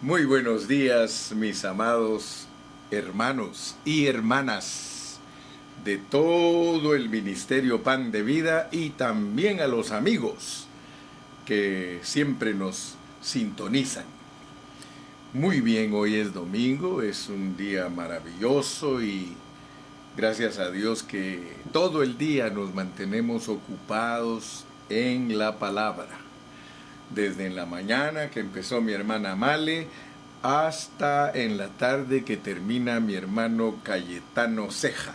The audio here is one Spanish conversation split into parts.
Muy buenos días, mis amados hermanos y hermanas de todo el Ministerio Pan de Vida y también a los amigos que siempre nos sintonizan. Muy bien, hoy es domingo, es un día maravilloso y gracias a Dios que todo el día nos mantenemos ocupados en la palabra. Desde en la mañana que empezó mi hermana Male hasta en la tarde que termina mi hermano Cayetano Ceja.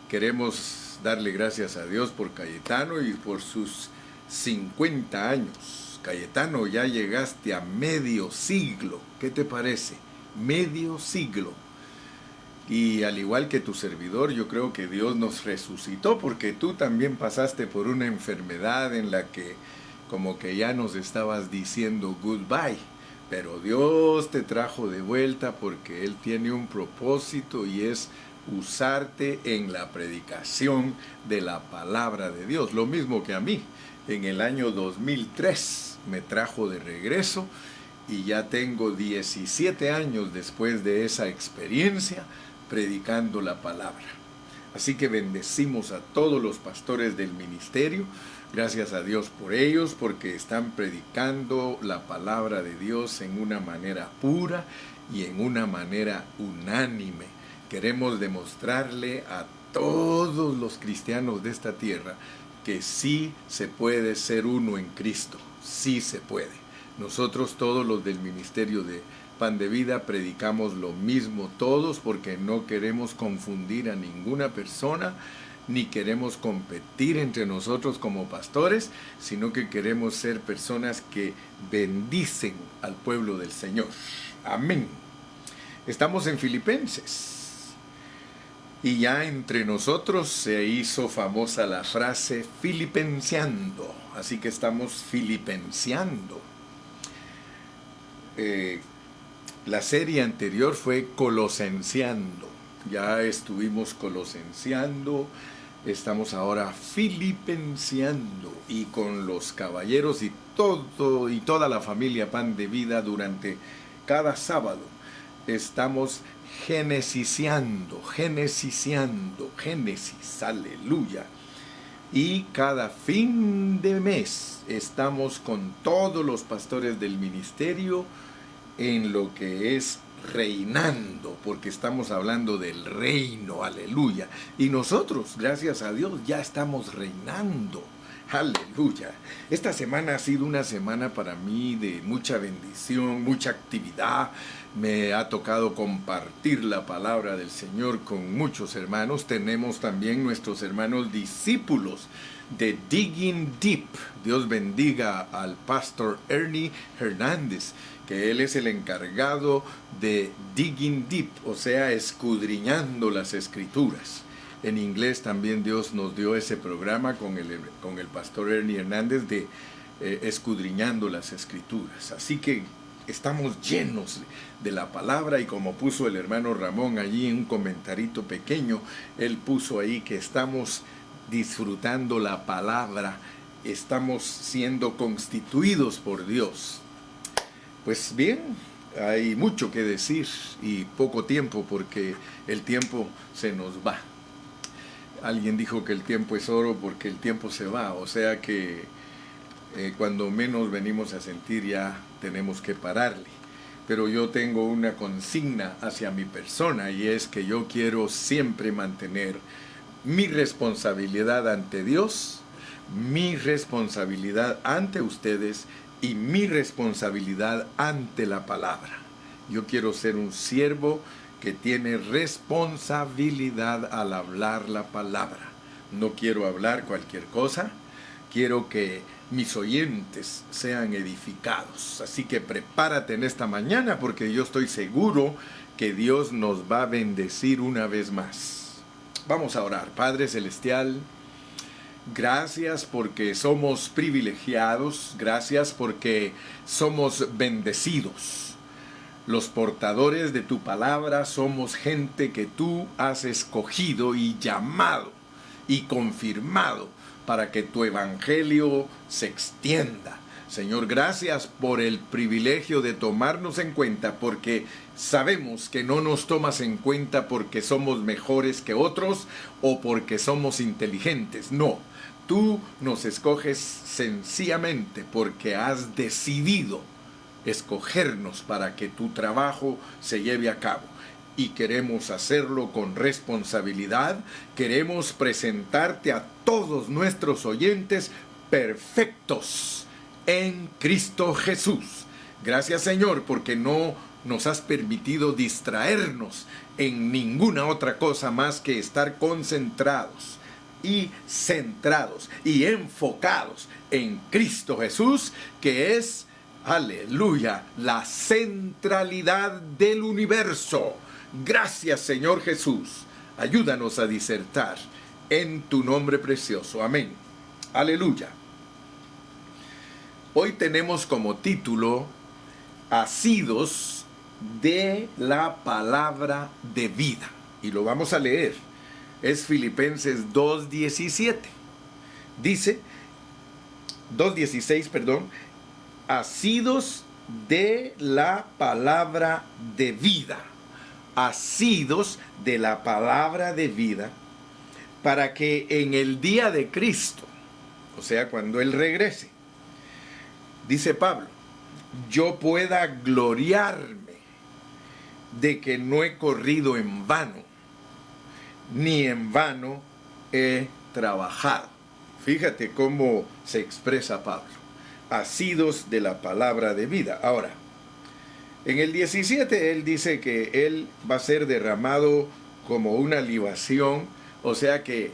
Queremos darle gracias a Dios por Cayetano y por sus 50 años. Cayetano, ya llegaste a medio siglo. ¿Qué te parece? Medio siglo. Y al igual que tu servidor, yo creo que Dios nos resucitó porque tú también pasaste por una enfermedad en la que como que ya nos estabas diciendo goodbye. Pero Dios te trajo de vuelta porque Él tiene un propósito y es usarte en la predicación de la palabra de Dios. Lo mismo que a mí. En el año 2003 me trajo de regreso y ya tengo 17 años después de esa experiencia predicando la palabra. Así que bendecimos a todos los pastores del ministerio. Gracias a Dios por ellos, porque están predicando la palabra de Dios en una manera pura y en una manera unánime. Queremos demostrarle a todos los cristianos de esta tierra que sí se puede ser uno en Cristo, sí se puede. Nosotros todos los del ministerio de Pan de Vida predicamos lo mismo todos porque no queremos confundir a ninguna persona ni queremos competir entre nosotros como pastores, sino que queremos ser personas que bendicen al pueblo del Señor. Amén. Estamos en Filipenses y ya entre nosotros se hizo famosa la frase filipenseando, así que estamos filipenseando. La serie anterior fue Colosenseando. Ya estuvimos colosenseando, estamos ahora filipenseando y con los caballeros y toda la familia Pan de Vida durante cada sábado estamos genesiando, Génesis, aleluya. Y cada fin de mes estamos con todos los pastores del ministerio en lo que es reinando, porque estamos hablando del reino, aleluya. Y nosotros, gracias a Dios, ya estamos reinando, aleluya. Esta semana ha sido una semana para mí de mucha bendición, mucha actividad. Me ha tocado compartir la palabra del Señor con muchos hermanos. Tenemos también nuestros hermanos discípulos de Digging Deep. Dios bendiga al pastor Ernie Hernández, que él es el encargado de Digging Deep, o sea, escudriñando las escrituras. En inglés también Dios nos dio ese programa con el pastor Ernie Hernández de escudriñando las escrituras. Así que estamos llenos de la palabra y como puso el hermano Ramón allí en un comentarito pequeño, él puso ahí que estamos disfrutando la palabra, estamos siendo constituidos por Dios. Pues bien, hay mucho que decir y poco tiempo porque el tiempo se nos va. Alguien dijo que el tiempo es oro porque el tiempo se va, o sea que cuando menos venimos a sentir ya tenemos que pararle. Pero yo tengo una consigna hacia mi persona y es que yo quiero siempre mantener mi responsabilidad ante Dios, mi responsabilidad ante ustedes y mi responsabilidad ante la palabra. Yo quiero ser un siervo que tiene responsabilidad al hablar la palabra. No quiero hablar cualquier cosa, quiero que mis oyentes sean edificados. Así que prepárate en esta mañana porque yo estoy seguro que Dios nos va a bendecir una vez más. Vamos a orar. Padre Celestial, gracias porque somos privilegiados, gracias porque somos bendecidos. Los portadores de tu palabra somos gente que tú has escogido y llamado y confirmado para que tu evangelio se extienda, Señor, gracias por el privilegio de tomarnos en cuenta, porque sabemos que no nos tomas en cuenta porque somos mejores que otros o porque somos inteligentes. No, tú nos escoges sencillamente porque has decidido escogernos para que tu trabajo se lleve a cabo. Y queremos hacerlo con responsabilidad. Queremos presentarte a todos nuestros oyentes perfectos en Cristo Jesús. Gracias, Señor, porque no nos has permitido distraernos en ninguna otra cosa más que estar concentrados y centrados y enfocados en Cristo Jesús, que es, aleluya, la centralidad del universo. Gracias, Señor Jesús. Ayúdanos a disertar en tu nombre precioso. Amén. Aleluya. Hoy tenemos como título Asidos de la palabra de vida. Y lo vamos a leer. Es Filipenses 2:17. Dice, 2:16, perdón. Asidos de la palabra de vida. Asidos de la palabra de vida, para que en el día de Cristo, o sea, cuando Él regrese, dice Pablo, yo pueda gloriarme de que no he corrido en vano, ni en vano he trabajado. Fíjate cómo se expresa Pablo. Asidos de la palabra de vida. Ahora, en el 17 él dice que él va a ser derramado como una libación, o sea que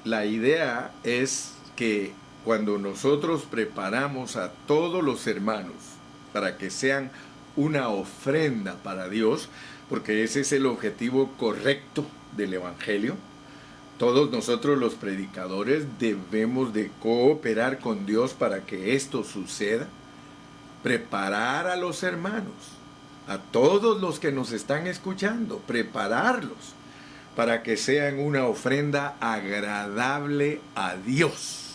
la idea es que cuando nosotros preparamos a todos los hermanos para que sean una ofrenda para Dios, porque ese es el objetivo correcto del Evangelio, todos nosotros los predicadores debemos de cooperar con Dios para que esto suceda. Preparar a los hermanos, a todos los que nos están escuchando, prepararlos para que sean una ofrenda agradable a Dios.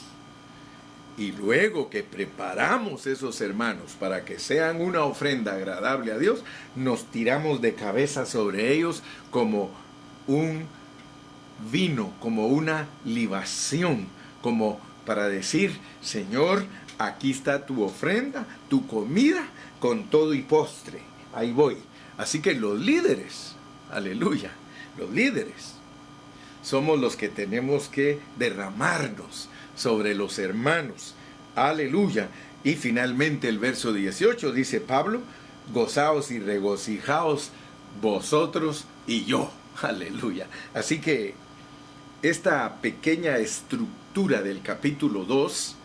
Y luego que preparamos esos hermanos para que sean una ofrenda agradable a Dios, nos tiramos de cabeza sobre ellos como un vino, como una libación, como para decir, Señor, aquí está tu ofrenda, tu comida, con todo y postre. Ahí voy. Así que los líderes, aleluya, los líderes, somos los que tenemos que derramarnos sobre los hermanos. Aleluya. Y finalmente el verso 18 dice Pablo, gozaos y regocijaos vosotros y yo. Aleluya. Así que esta pequeña estructura del capítulo 2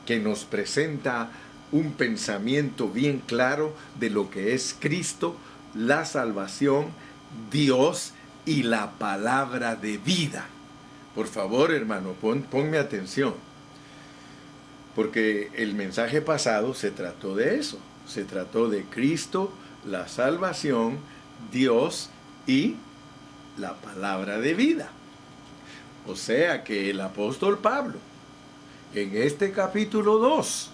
que nos presenta un pensamiento bien claro de lo que es Cristo, la salvación, Dios y la palabra de vida. Por favor, hermano, ponme atención, porque el mensaje pasado se trató de eso, se trató de Cristo, la salvación, Dios y la palabra de vida. O sea que el apóstol Pablo, en este capítulo 2,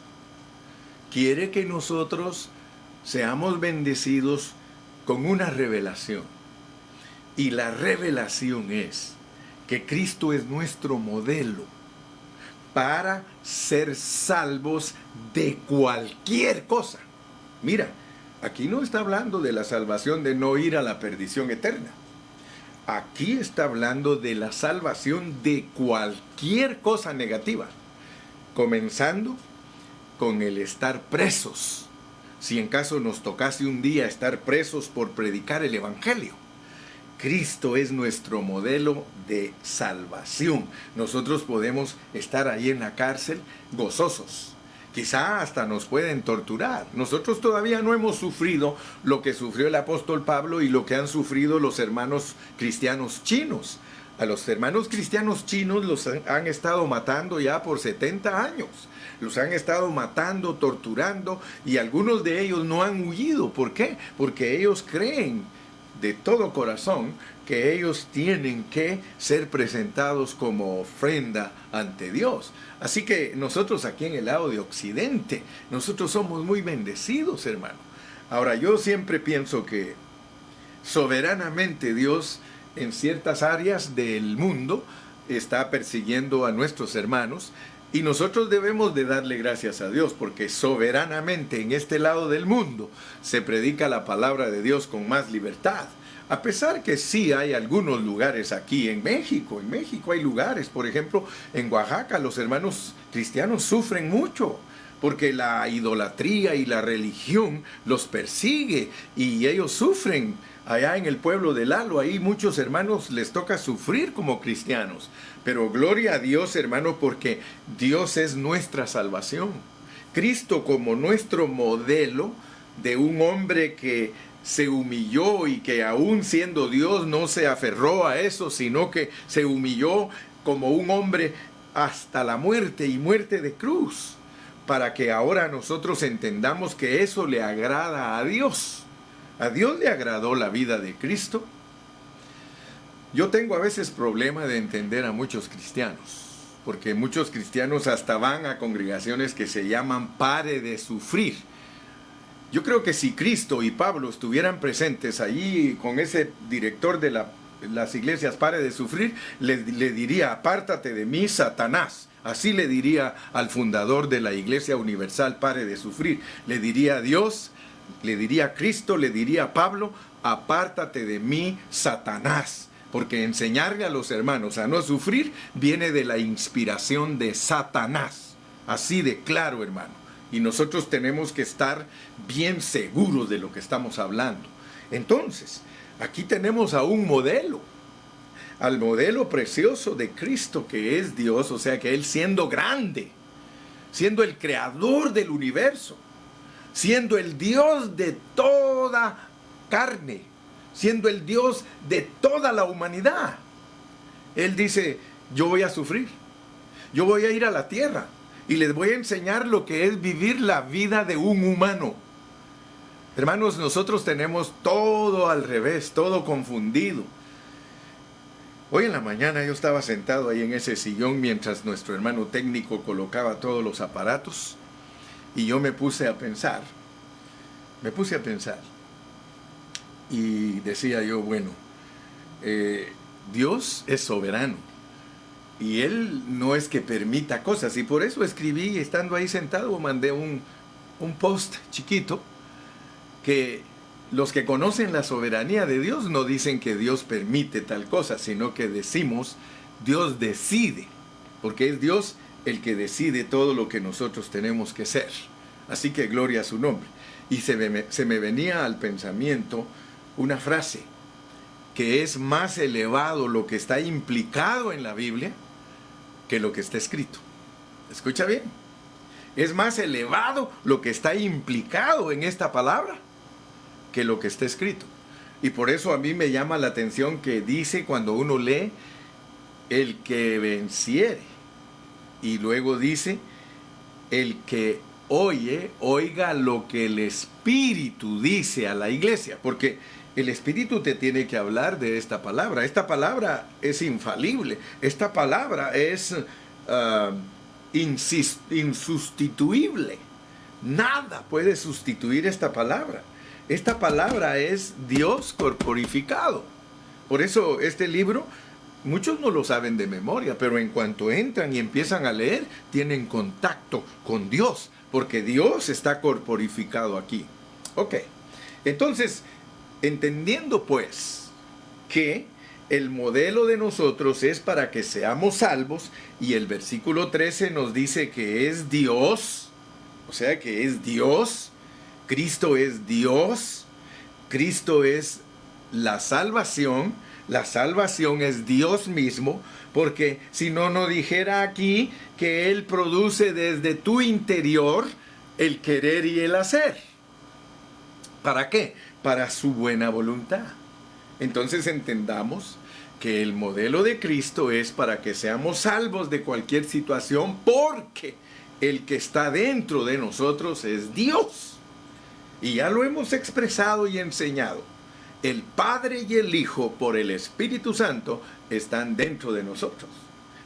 quiere que nosotros seamos bendecidos con una revelación. Y la revelación es que Cristo es nuestro modelo para ser salvos de cualquier cosa. Mira, aquí no está hablando de la salvación de no ir a la perdición eterna. Aquí está hablando de la salvación de cualquier cosa negativa. Comenzando con el estar presos, si en caso nos tocase un día estar presos por predicar el Evangelio. Cristo es nuestro modelo de salvación. Nosotros podemos estar ahí en la cárcel gozosos. Quizá hasta nos pueden torturar. Nosotros todavía no hemos sufrido lo que sufrió el apóstol Pablo y lo que han sufrido los hermanos cristianos chinos. A los hermanos cristianos chinos los han estado matando ya por 70 años. Los han estado matando, torturando, y algunos de ellos no han huido. ¿Por qué? Porque ellos creen de todo corazón que ellos tienen que ser presentados como ofrenda ante Dios. Así que nosotros aquí en el lado de Occidente, nosotros somos muy bendecidos, hermano. Ahora, yo siempre pienso que soberanamente Dios en ciertas áreas del mundo está persiguiendo a nuestros hermanos, y nosotros debemos de darle gracias a Dios porque soberanamente en este lado del mundo se predica la palabra de Dios con más libertad. A pesar que sí hay algunos lugares aquí en México hay lugares, por ejemplo, en Oaxaca los hermanos cristianos sufren mucho porque la idolatría y la religión los persigue y ellos sufren. Allá en el pueblo de Lalo, ahí muchos hermanos les toca sufrir como cristianos. Pero gloria a Dios, hermano, porque Dios es nuestra salvación. Cristo como nuestro modelo de un hombre que se humilló y que aún siendo Dios no se aferró a eso, sino que se humilló como un hombre hasta la muerte y muerte de cruz, para que ahora nosotros entendamos que eso le agrada a Dios. ¿A Dios le agradó la vida de Cristo? Yo tengo a veces problema de entender a muchos cristianos, porque muchos cristianos hasta van a congregaciones que se llaman Pare de Sufrir. Yo creo que si Cristo y Pablo estuvieran presentes allí con ese director de las iglesias Pare de Sufrir, le diría: apártate de mí, Satanás. Así le diría al fundador de la Iglesia Universal Pare de Sufrir. Le diría a Dios, le diría a Cristo, le diría a Pablo: apártate de mí, Satanás. Porque enseñarle a los hermanos a no sufrir viene de la inspiración de Satanás. Así de claro, hermano. Y nosotros tenemos que estar bien seguros de lo que estamos hablando. Entonces, aquí tenemos a un modelo. Al modelo precioso de Cristo, que es Dios, o sea que Él siendo grande, siendo el creador del universo, siendo el Dios de toda carne, siendo el Dios de toda la humanidad. Él dice: yo voy a sufrir, yo voy a ir a la tierra y les voy a enseñar lo que es vivir la vida de un humano. Hermanos, nosotros tenemos todo al revés, todo confundido. Hoy en la mañana yo estaba sentado ahí en ese sillón mientras nuestro hermano técnico colocaba todos los aparatos, y yo me puse a pensar y decía yo: bueno, Dios es soberano y Él no es que permita cosas, y por eso escribí, estando ahí sentado, mandé un post chiquito, que los que conocen la soberanía de Dios no dicen que Dios permite tal cosa, sino que decimos: Dios decide, porque es Dios el que decide todo lo que nosotros tenemos que ser. Así que gloria a su nombre. Y se me venía al pensamiento una frase, que es más elevado lo que está implicado en la Biblia que lo que está escrito. Escucha bien. Es más elevado lo que está implicado en esta palabra que lo que está escrito. Y por eso a mí me llama la atención que dice, cuando uno lee, el que venciere. Y luego dice, el que oiga lo que el Espíritu dice a la iglesia. Porque el Espíritu te tiene que hablar de esta palabra. Esta palabra es infalible. Esta palabra es insustituible. Nada puede sustituir esta palabra. Esta palabra es Dios corporificado. Por eso este libro, muchos no lo saben de memoria, pero en cuanto entran y empiezan a leer, tienen contacto con Dios, porque Dios está corporificado aquí. Ok, entonces, entendiendo pues que el modelo de nosotros es para que seamos salvos, y el versículo 13 nos dice que es Dios, o sea que es Dios, Cristo es Dios, Cristo es la salvación es Dios mismo, porque si no, no dijera aquí que Él produce desde tu interior el querer y el hacer. ¿Para qué? Para su buena voluntad. Entonces entendamos que el modelo de Cristo es para que seamos salvos de cualquier situación, porque el que está dentro de nosotros es Dios. Y ya lo hemos expresado y enseñado, El Padre y el Hijo, por el Espíritu Santo, están dentro de nosotros.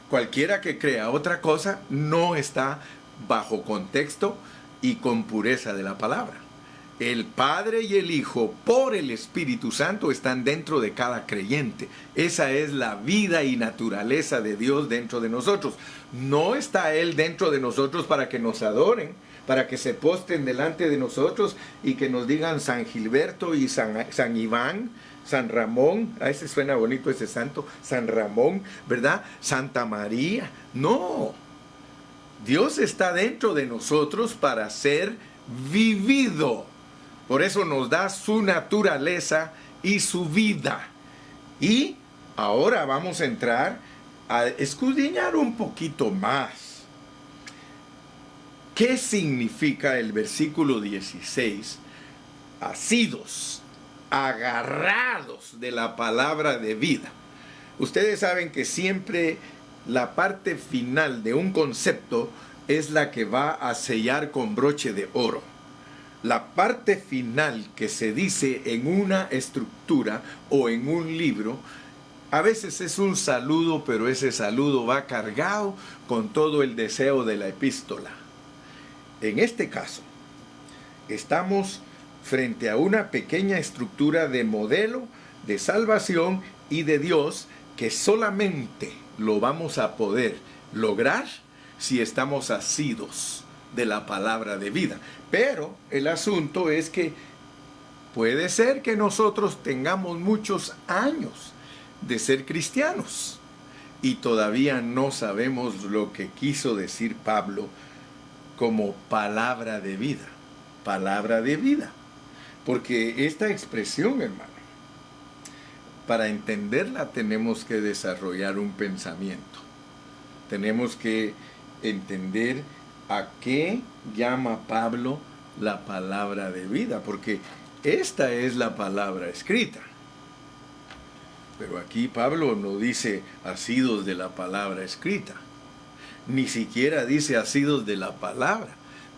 Cualquiera que crea otra cosa no está bajo contexto y con pureza de la palabra. El Padre y el Hijo, por el Espíritu Santo, están dentro de cada creyente. Esa es la vida y naturaleza de Dios dentro de nosotros. No está Él dentro de nosotros para que nos adoren, para que se posten delante de nosotros y que nos digan San Gilberto y San Iván, San Ramón. A ese suena bonito ese santo, San Ramón, ¿verdad? Santa María. No. Dios está dentro de nosotros para ser vivido. Por eso nos da su naturaleza y su vida. Y ahora vamos a entrar a escudriñar un poquito más. ¿Qué significa el versículo 16? Asidos, agarrados de la palabra de vida. Ustedes saben que siempre la parte final de un concepto es la que va a sellar con broche de oro. La parte final que se dice en una estructura o en un libro, a veces es un saludo, pero ese saludo va cargado con todo el deseo de la epístola. En este caso, estamos frente a una pequeña estructura de modelo de salvación y de Dios que solamente lo vamos a poder lograr si estamos asidos de la palabra de vida. Pero el asunto es que puede ser que nosotros tengamos muchos años de ser cristianos y todavía no sabemos lo que quiso decir Pablo como palabra de vida. Palabra de vida. Porque esta expresión, hermano, para entenderla tenemos que desarrollar un pensamiento. Tenemos que entender a qué llama Pablo la palabra de vida, porque esta es la palabra escrita. Pero aquí Pablo no dice asidos de la palabra escrita, ni siquiera dice asidos de la palabra,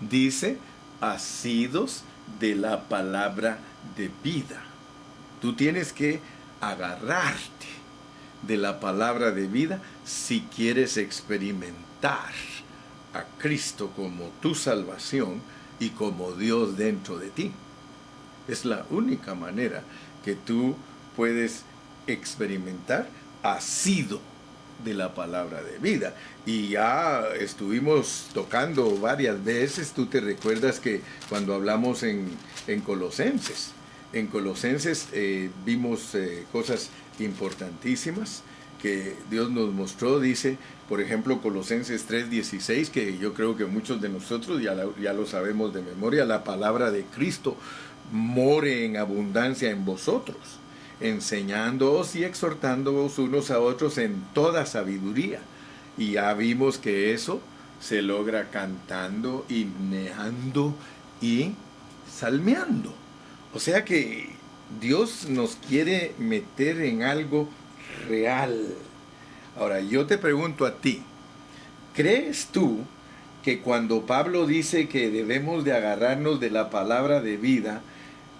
dice asidos de la palabra de vida. Tú tienes que agarrarte de la palabra de vida si quieres experimentar a Cristo como tu salvación y como Dios dentro de ti. Es la única manera que tú puedes experimentar asido de la palabra de vida. Y ya estuvimos tocando varias veces, tú te recuerdas que cuando hablamos en Colosenses, vimos cosas importantísimas que Dios nos mostró. Dice, por ejemplo, Colosenses 3:16, que yo creo que muchos de nosotros ya lo sabemos de memoria: la palabra de Cristo more en abundancia en vosotros, enseñándoos y exhortándoos unos a otros en toda sabiduría. Y ya vimos que eso se logra cantando, himneando y salmeando. O sea que Dios nos quiere meter en algo real. Ahora, yo te pregunto a ti, ¿crees tú que cuando Pablo dice que debemos de agarrarnos de la palabra de vida,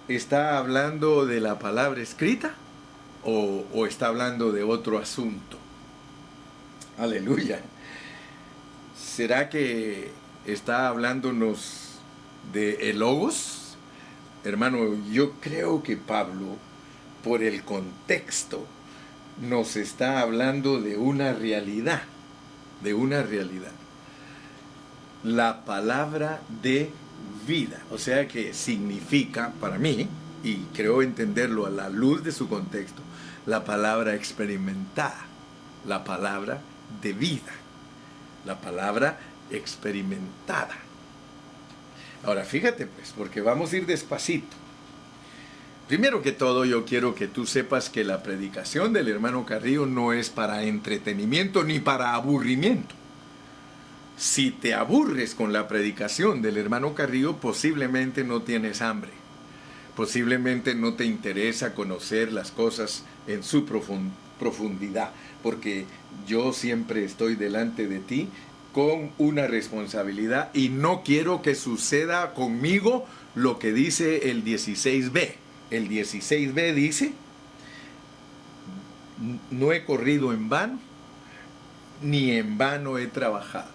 está hablando de la palabra escrita o está hablando de otro asunto? Aleluya. ¿Será que está hablándonos de el logos? Hermano, yo creo que Pablo, por el contexto, nos está hablando de una realidad, la palabra de vida. O sea que significa, para mí, y creo entenderlo a la luz de su contexto, la palabra experimentada, la palabra de vida, la palabra experimentada. Ahora fíjate pues, porque vamos a ir despacito. Primero que todo, yo quiero que tú sepas que la predicación del hermano Carrillo no es para entretenimiento ni para aburrimiento. Si te aburres con la predicación del hermano Carrillo, posiblemente no tienes hambre. Posiblemente no te interesa conocer las cosas en su profundidad, porque yo siempre estoy delante de ti con una responsabilidad y no quiero que suceda conmigo lo que dice el 16b. El 16b dice, no he corrido en vano, ni en vano he trabajado.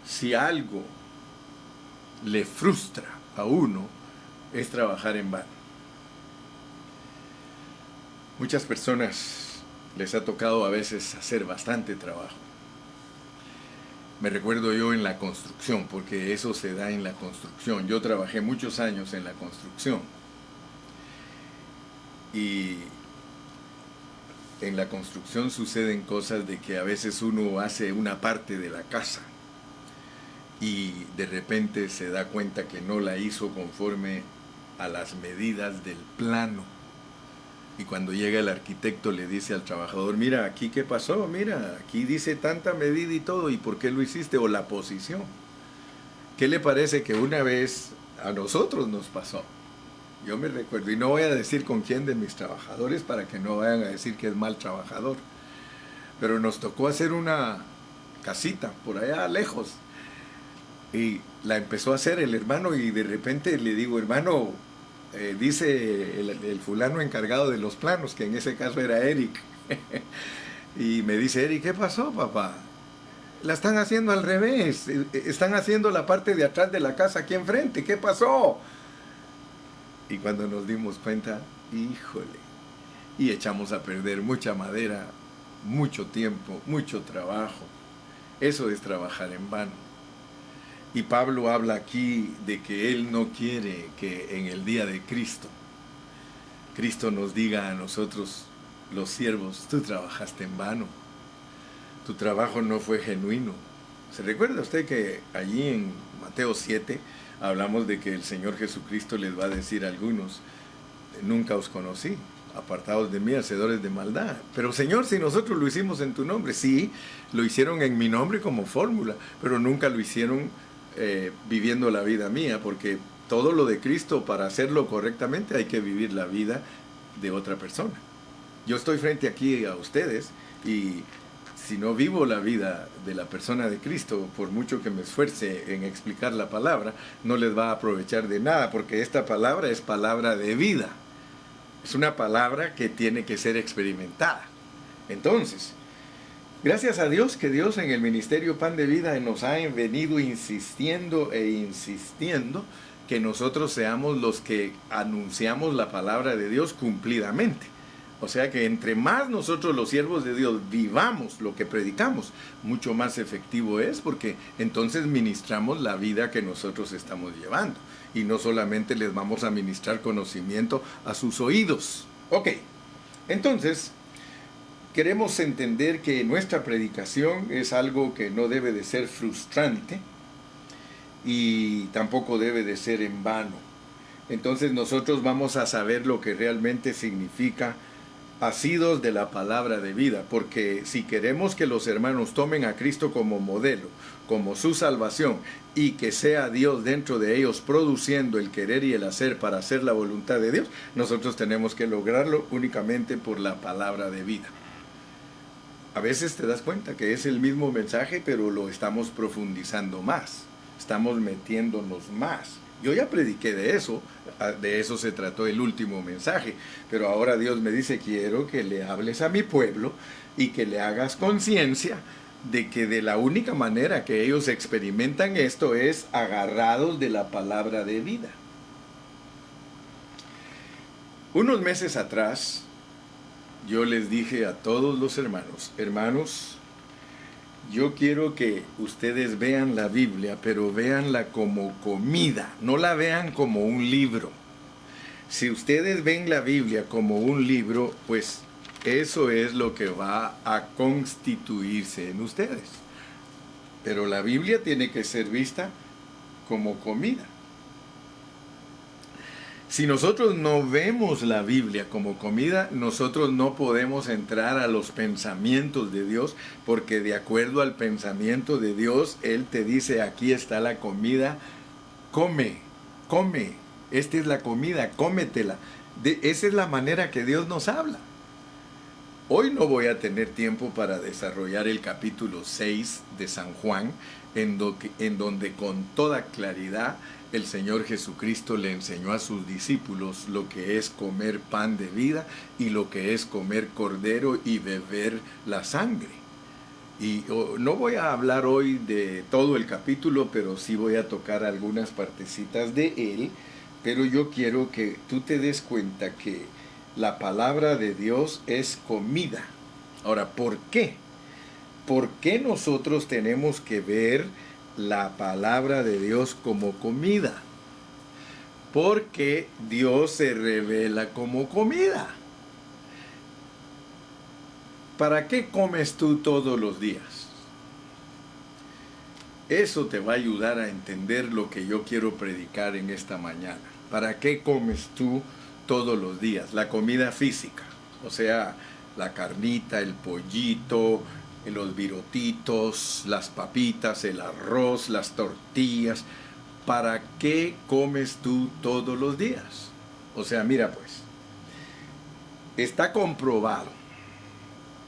Si algo le frustra a uno, es trabajar en vano. Muchas personas les ha tocado a veces hacer bastante trabajo. Me recuerdo yo en la construcción, porque eso se da en la construcción. Yo trabajé muchos años en la construcción. Y en la construcción suceden cosas de que a veces uno hace una parte de la casa y de repente se da cuenta que no la hizo conforme a las medidas del plano. Y cuando llega el arquitecto le dice al trabajador, mira, aquí qué pasó, mira, aquí dice tanta medida y todo, ¿y por qué lo hiciste? O la posición. ¿Qué le parece que una vez a nosotros nos pasó? Yo me recuerdo, y no voy a decir con quién de mis trabajadores para que no vayan a decir que es mal trabajador, pero nos tocó hacer una casita por allá lejos, y la empezó a hacer el hermano, y de repente le digo, hermano, dice el fulano encargado de los planos, que en ese caso era Eric, y me dice, Eric, ¿qué pasó, papá? La están haciendo al revés, están haciendo la parte de atrás de la casa aquí enfrente, ¿qué pasó? Y cuando nos dimos cuenta, híjole, y echamos a perder mucha madera, mucho tiempo, mucho trabajo. Eso es trabajar en vano. Y Pablo habla aquí de que él no quiere que en el día de Cristo nos diga a nosotros, los siervos, tú trabajaste en vano, tu trabajo no fue genuino. ¿Se recuerda usted que allí en Mateo 7 hablamos de que el Señor Jesucristo les va a decir a algunos, nunca os conocí, apartados de mí, hacedores de maldad? Pero Señor, si nosotros lo hicimos en tu nombre, sí, lo hicieron en mi nombre como fórmula, pero nunca lo hicieron viviendo la vida mía, porque todo lo de Cristo, para hacerlo correctamente, hay que vivir la vida de otra persona. Yo estoy frente aquí a ustedes y si no vivo la vida de la persona de Cristo, por mucho que me esfuerce en explicar la palabra, no les va a aprovechar de nada, porque esta palabra es palabra de vida. Es una palabra que tiene que ser experimentada. Entonces, gracias a Dios que Dios en el Ministerio Pan de Vida nos ha venido insistiendo e insistiendo que nosotros seamos los que anunciamos la palabra de Dios cumplidamente. O sea que entre más nosotros los siervos de Dios vivamos lo que predicamos, mucho más efectivo es, porque entonces ministramos la vida que nosotros estamos llevando. Y no solamente les vamos a ministrar conocimiento a sus oídos. Ok, entonces queremos entender que nuestra predicación es algo que no debe de ser frustrante y tampoco debe de ser en vano. Entonces nosotros vamos a saber lo que realmente significa asidos de la palabra de vida, porque si queremos que los hermanos tomen a Cristo como modelo, como su salvación, y que sea Dios dentro de ellos produciendo el querer y el hacer para hacer la voluntad de Dios, nosotros tenemos que lograrlo únicamente por la palabra de vida. A veces te das cuenta que es el mismo mensaje, pero lo estamos profundizando más, estamos metiéndonos más. Yo ya prediqué de eso se trató el último mensaje, pero ahora Dios me dice, quiero que le hables a mi pueblo y que le hagas conciencia de que de la única manera que ellos experimentan esto es agarrados de la palabra de vida. Unos meses atrás, yo les dije a todos los hermanos, yo quiero que ustedes vean la Biblia, pero véanla como comida, no la vean como un libro. Si ustedes ven la Biblia como un libro, pues eso es lo que va a constituirse en ustedes. Pero la Biblia tiene que ser vista como comida. Si nosotros no vemos la Biblia como comida, nosotros no podemos entrar a los pensamientos de Dios, porque de acuerdo al pensamiento de Dios, Él te dice, aquí está la comida, come, esta es la comida, cómetela. Esa es la manera que Dios nos habla. Hoy no voy a tener tiempo para desarrollar el capítulo 6 de San Juan, en donde con toda claridad el Señor Jesucristo le enseñó a sus discípulos lo que es comer pan de vida y lo que es comer cordero y beber la sangre. Y no voy a hablar hoy de todo el capítulo, pero sí voy a tocar algunas partecitas de él. Pero yo quiero que tú te des cuenta que la palabra de Dios es comida. Ahora, ¿por qué? ¿Por qué nosotros tenemos que ver la palabra de Dios como comida? Porque Dios se revela como comida. ¿Para qué comes tú todos los días? Eso te va a ayudar a entender lo que yo quiero predicar en esta mañana. ¿Para qué comes tú todos los días? La comida física, o sea, la carnita, el pollito, los virotitos, las papitas, el arroz, las tortillas. ¿Para qué comes tú todos los días? O sea, mira pues, está comprobado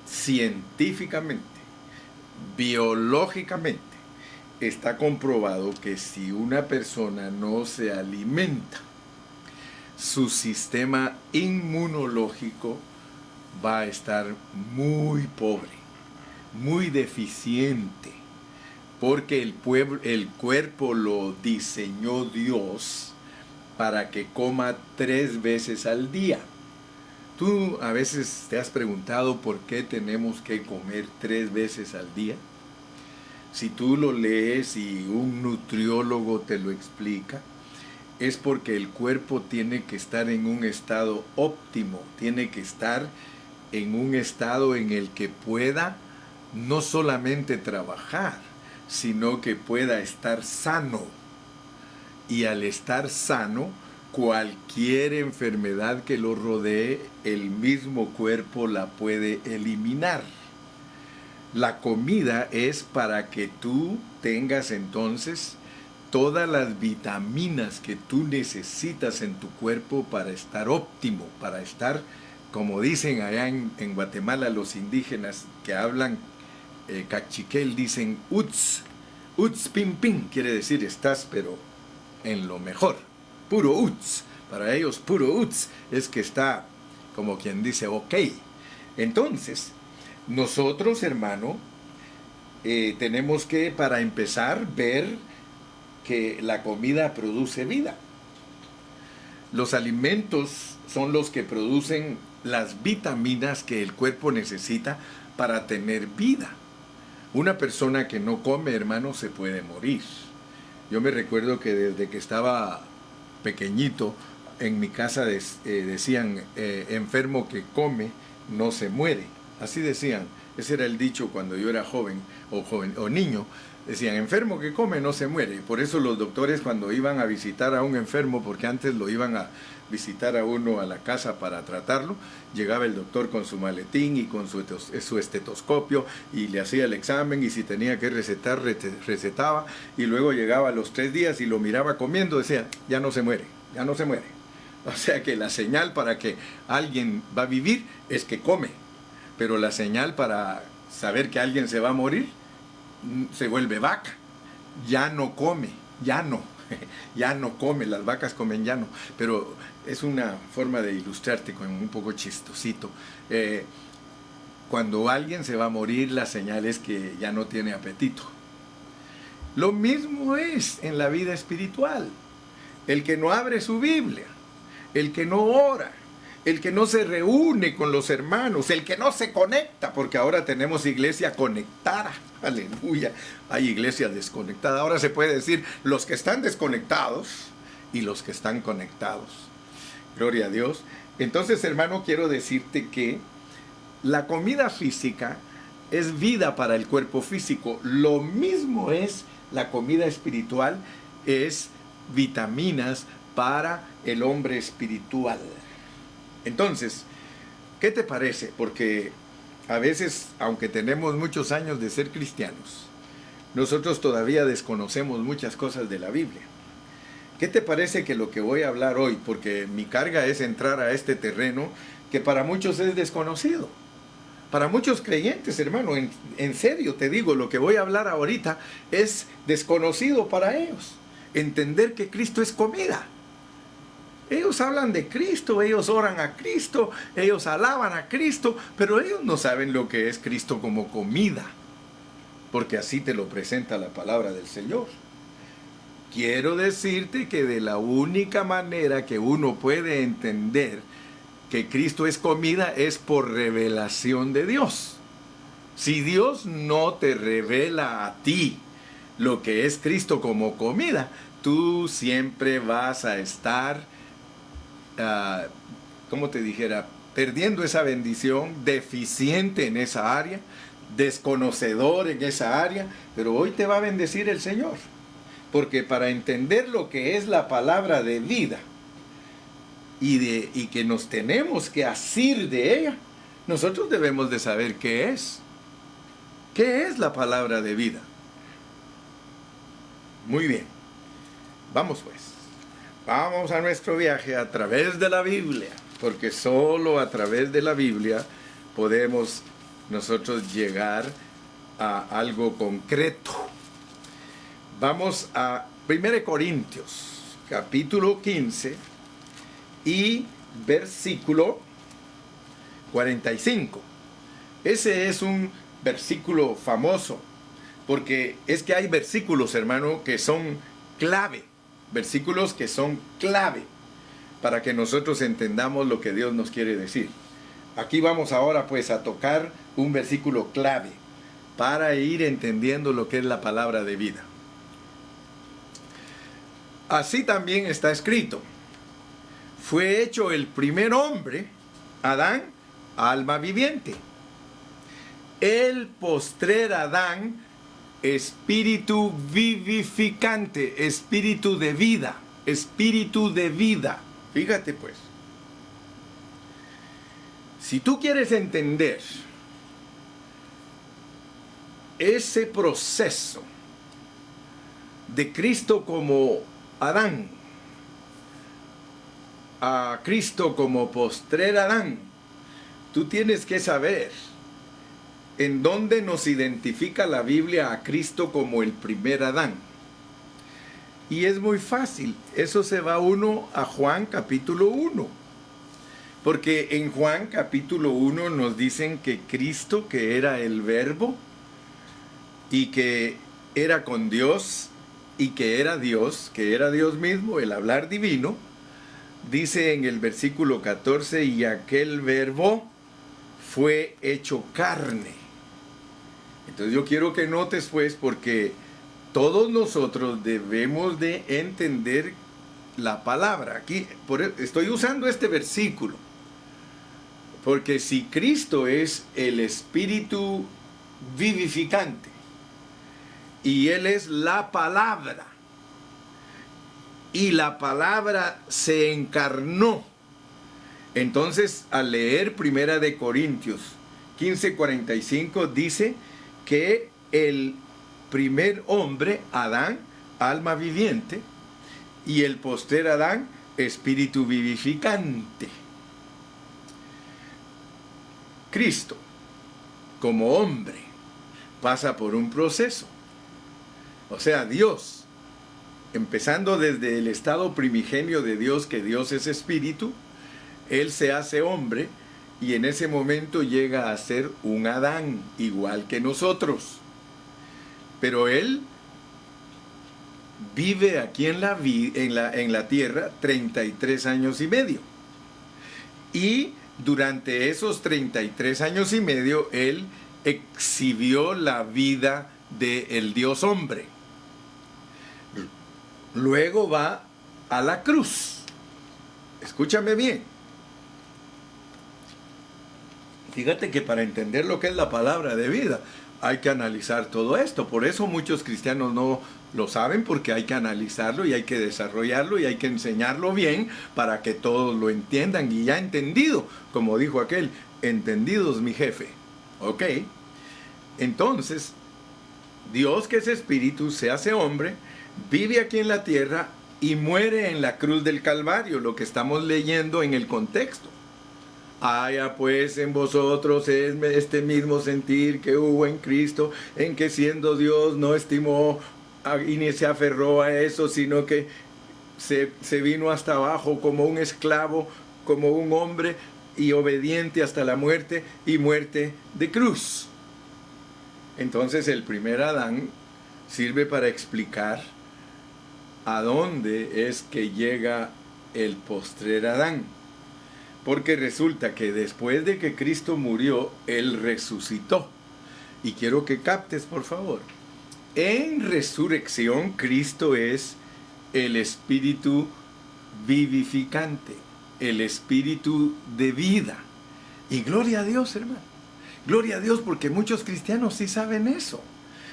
científicamente, biológicamente, está comprobado que si una persona no se alimenta, su sistema inmunológico va a estar muy pobre, muy deficiente, porque el cuerpo lo diseñó Dios para que coma 3 veces al día. ¿Tú a veces te has preguntado por qué tenemos que comer 3 veces al día? Si tú lo lees y un nutriólogo te lo explica, es porque el cuerpo tiene que estar en un estado óptimo, tiene que estar en un estado en el que pueda no solamente trabajar, sino que pueda estar sano. Y al estar sano, cualquier enfermedad que lo rodee, el mismo cuerpo la puede eliminar. La comida es para que tú tengas entonces todas las vitaminas que tú necesitas en tu cuerpo para estar óptimo, para estar, como dicen allá en Guatemala los indígenas que hablan cachiquel, dicen uts pim pim, quiere decir estás pero en lo mejor. Puro uts, para ellos puro uts es que está como quien dice ok. Entonces, nosotros, hermano, tenemos que, para empezar, ver que la comida produce vida. Los alimentos son los que producen las vitaminas que el cuerpo necesita para tener vida. Una persona que no come, hermano, se puede morir. Yo me recuerdo que desde que estaba pequeñito, en mi casa decían, enfermo que come no se muere. Así decían, ese era el dicho cuando yo era joven o niño. Decían, enfermo que come no se muere. Por eso los doctores cuando iban a visitar a un enfermo, porque antes lo iban a visitar a uno a la casa para tratarlo, llegaba el doctor con su maletín y con su estetoscopio y le hacía el examen, y si tenía que recetar, recetaba, y luego llegaba a los 3 días y lo miraba comiendo, decía, ya no se muere, ya no se muere. O sea que la señal para que alguien va a vivir es que come, pero la señal para saber que alguien se va a morir, se vuelve vaca, ya no come, ya no come, las vacas comen ya no, pero es una forma de ilustrarte con un poco chistosito. Cuando alguien se va a morir, la señal es que ya no tiene apetito. Lo mismo es en la vida espiritual. El que no abre su Biblia, el que no ora, el que no se reúne con los hermanos, el que no se conecta, porque ahora tenemos iglesia conectada, aleluya, hay iglesia desconectada. Ahora se puede decir los que están desconectados y los que están conectados. Gloria a Dios. Entonces, hermano, quiero decirte que la comida física es vida para el cuerpo físico. Lo mismo es la comida espiritual, es vitaminas para el hombre espiritual. Entonces, ¿qué te parece? Porque a veces, aunque tenemos muchos años de ser cristianos, nosotros todavía desconocemos muchas cosas de la Biblia. ¿Qué te parece que lo que voy a hablar hoy, porque mi carga es entrar a este terreno que para muchos es desconocido? Para muchos creyentes, hermano, en serio te digo, lo que voy a hablar ahorita es desconocido para ellos. entender que Cristo es comida. Ellos hablan de Cristo, ellos oran a Cristo, ellos alaban a Cristo, pero ellos no saben lo que es Cristo como comida, porque así te lo presenta la palabra del Señor. Quiero decirte que de la única manera que uno puede entender que Cristo es comida es por revelación de Dios. Si Dios no te revela a ti lo que es Cristo como comida, tú siempre vas a estar, como te dijera, perdiendo esa bendición, deficiente en esa área, desconocedor en esa área, pero hoy te va a bendecir el Señor. Porque para entender lo que es la palabra de vida y que nos tenemos que asir de ella, nosotros debemos de saber qué es. ¿Qué es la palabra de vida? Muy bien, vamos pues. Vamos a nuestro viaje a través de la Biblia, porque solo a través de la Biblia podemos nosotros llegar a algo concreto. Vamos a 1 Corintios, capítulo 15 y versículo 45. Ese es un versículo famoso, porque es que hay versículos, hermano, que son clave, versículos que son clave para que nosotros entendamos lo que Dios nos quiere decir. Aquí vamos ahora pues a tocar un versículo clave para ir entendiendo lo que es la palabra de vida. Así también está escrito: fue hecho el primer hombre, Adán, alma viviente. El postrer Adán, espíritu vivificante, espíritu de vida, espíritu de vida. Fíjate pues, si tú quieres entender ese proceso de Cristo como Adán, a Cristo como postrer Adán, tú tienes que saber en dónde nos identifica la Biblia a Cristo como el primer Adán. Y es muy fácil, eso se va uno a Juan capítulo 1. Porque en Juan capítulo 1 nos dicen que Cristo, que era el Verbo, y que era con Dios, y que era Dios mismo, el hablar divino, dice en el versículo 14, y aquel Verbo fue hecho carne. Entonces yo quiero que notes pues, porque todos nosotros debemos de entender la palabra. Aquí estoy usando este versículo, porque si Cristo es el Espíritu vivificante, y Él es la palabra, y la palabra se encarnó, entonces al leer 1 Corintios 15:45 dice que el primer hombre, Adán, alma viviente, y el postrer Adán, espíritu vivificante. Cristo, como hombre, pasa por un proceso. O sea, Dios, empezando desde el estado primigenio de Dios, que Dios es espíritu, Él se hace hombre y en ese momento llega a ser un Adán, igual que nosotros. Pero Él vive aquí en la tierra 33 años y medio. Y durante esos 33 años y medio, Él exhibió la vida del Dios hombre. Luego va a la cruz. Escúchame bien. Fíjate que para entender lo que es la palabra de vida, hay que analizar todo esto. Por eso muchos cristianos no lo saben, porque hay que analizarlo y hay que desarrollarlo y hay que enseñarlo bien para que todos lo entiendan. Y ya entendido, como dijo aquel, entendidos mi jefe. ¿Ok? Entonces, Dios, que es espíritu, se hace hombre, vive aquí en la tierra y muere en la cruz del Calvario, lo que estamos leyendo en el contexto. Haya pues en vosotros este mismo sentir que hubo en Cristo, en que siendo Dios no estimó y ni se aferró a eso, sino que se vino hasta abajo como un esclavo, como un hombre, y obediente hasta la muerte, y muerte de cruz. Entonces el primer Adán sirve para explicar a dónde es que llega el postrer Adán. Porque resulta que después de que Cristo murió, Él resucitó. Y quiero que captes, por favor. En resurrección, Cristo es el espíritu vivificante, el espíritu de vida. Y gloria a Dios, hermano. Gloria a Dios, porque muchos cristianos sí saben eso.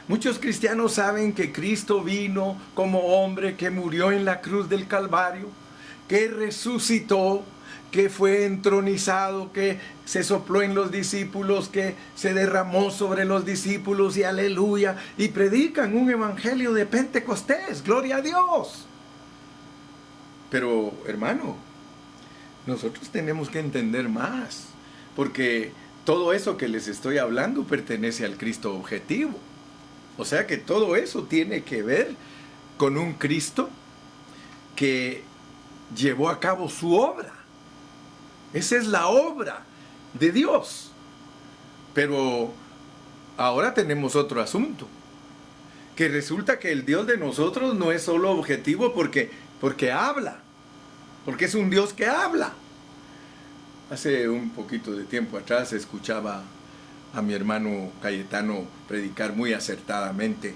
Muchos cristianos saben que Cristo vino como hombre, que murió en la cruz del Calvario, que resucitó, que fue entronizado, que se sopló en los discípulos, que se derramó sobre los discípulos, y aleluya, y predican un evangelio de Pentecostés, gloria a Dios. Pero, hermano, nosotros tenemos que entender más, porque todo eso que les estoy hablando pertenece al Cristo objetivo. O sea que todo eso tiene que ver con un Cristo que llevó a cabo su obra. Esa es la obra de Dios. Pero ahora tenemos otro asunto. Que resulta que el Dios de nosotros no es solo objetivo porque habla. Porque es un Dios que habla. Hace un poquito de tiempo atrás escuchaba a mi hermano Cayetano predicar muy acertadamente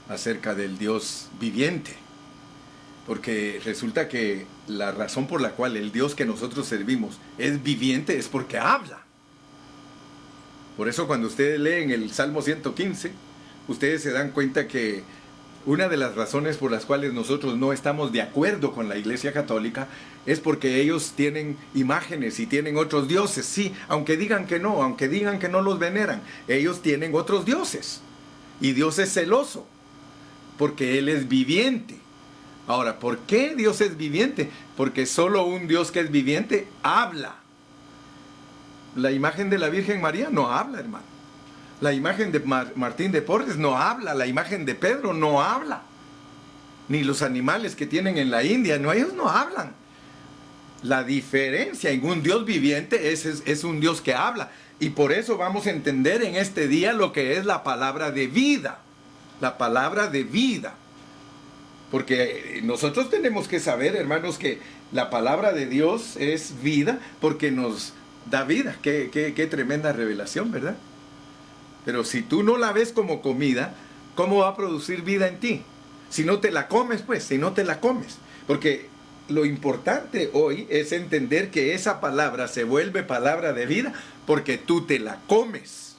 acerca del Dios viviente. Porque resulta que la razón por la cual el Dios que nosotros servimos es viviente es porque habla. Por eso cuando ustedes leen el Salmo 115, ustedes se dan cuenta que una de las razones por las cuales nosotros no estamos de acuerdo con la Iglesia Católica es porque ellos tienen imágenes y tienen otros dioses. Sí, aunque digan que no los veneran, ellos tienen otros dioses. Y Dios es celoso, porque Él es viviente. Ahora, ¿por qué Dios es viviente? Porque solo un Dios que es viviente habla. La imagen de la Virgen María no habla, hermano. La imagen de Martín de Porres no habla. La imagen de Pedro no habla. Ni los animales que tienen en la India, no, ellos no hablan. La diferencia en un Dios viviente es un Dios que habla. Y por eso vamos a entender en este día lo que es la palabra de vida. La palabra de vida. Porque nosotros tenemos que saber, hermanos, que la palabra de Dios es vida porque nos da vida. Qué tremenda revelación, ¿verdad? Pero si tú no la ves como comida, ¿cómo va a producir vida en ti? Si no te la comes, pues, si no te la comes. Porque lo importante hoy es entender que esa palabra se vuelve palabra de vida porque tú te la comes.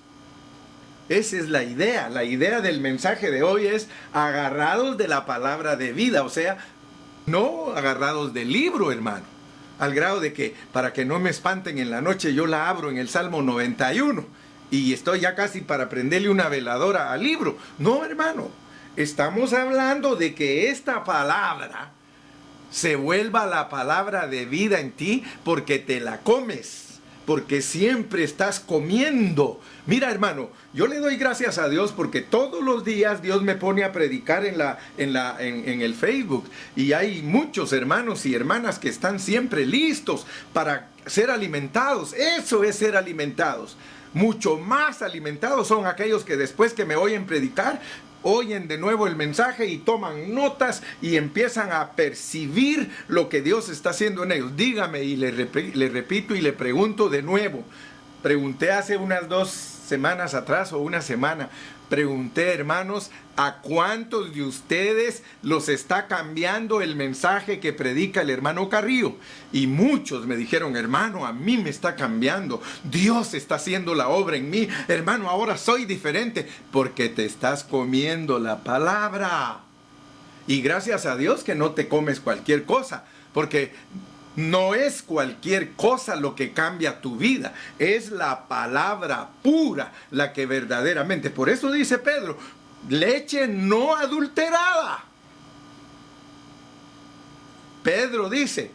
Esa es la idea. La idea del mensaje de hoy es agarrados de la palabra de vida. O sea, no agarrados del libro, hermano. Al grado de que, para que no me espanten en la noche, yo la abro en el Salmo 91. Y estoy ya casi para prenderle una veladora al libro. No, hermano. Estamos hablando de que esta palabra se vuelva la palabra de vida en ti porque te la comes. Porque siempre estás comiendo. Mira, hermano, yo le doy gracias a Dios porque todos los días Dios me pone a predicar en el Facebook. Y hay muchos hermanos y hermanas que están siempre listos para ser alimentados. Eso es ser alimentados. Mucho más alimentados son aquellos que después que me oyen predicar, oyen de nuevo el mensaje y toman notas y empiezan a percibir lo que Dios está haciendo en ellos. Dígame, y le repito y le pregunto de nuevo. Pregunté hace unas 2 semanas atrás o una semana. Pregunté, hermanos, ¿a cuántos de ustedes los está cambiando el mensaje que predica el hermano Carrillo? Y muchos me dijeron, hermano, a mí me está cambiando. Dios está haciendo la obra en mí. Hermano, ahora soy diferente porque te estás comiendo la palabra. Y gracias a Dios que no te comes cualquier cosa, porque no es cualquier cosa lo que cambia tu vida, es la palabra pura la que verdaderamente. Por eso dice Pedro, leche no adulterada. Pedro dice,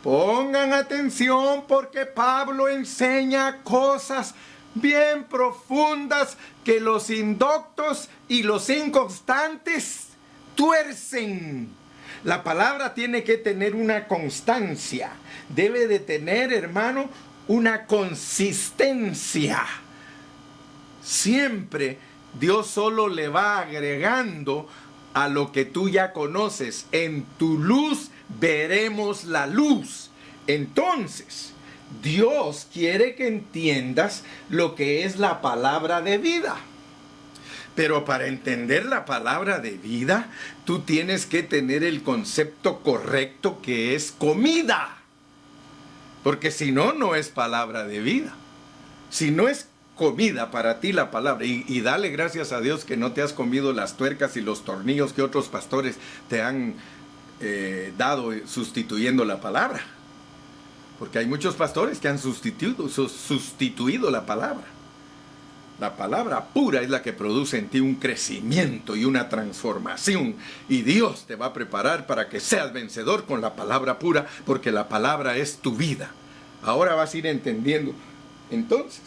pongan atención porque Pablo enseña cosas bien profundas que los indoctos y los inconstantes tuercen. La palabra tiene que tener una constancia, debe de tener, hermano, una consistencia. Siempre Dios solo le va agregando a lo que tú ya conoces. En tu luz veremos la luz. Entonces, Dios quiere que entiendas lo que es la palabra de vida. Pero para entender la palabra de vida, tú tienes que tener el concepto correcto, que es comida. Porque si no, no es palabra de vida. Si no es comida para ti la palabra, y dale gracias a Dios que no te has comido las tuercas y los tornillos que otros pastores te han dado sustituyendo la palabra. Porque hay muchos pastores que han sustituido la palabra. La palabra pura es la que produce en ti un crecimiento y una transformación. Y Dios te va a preparar para que seas vencedor con la palabra pura, porque la palabra es tu vida. Ahora vas a ir entendiendo. Entonces,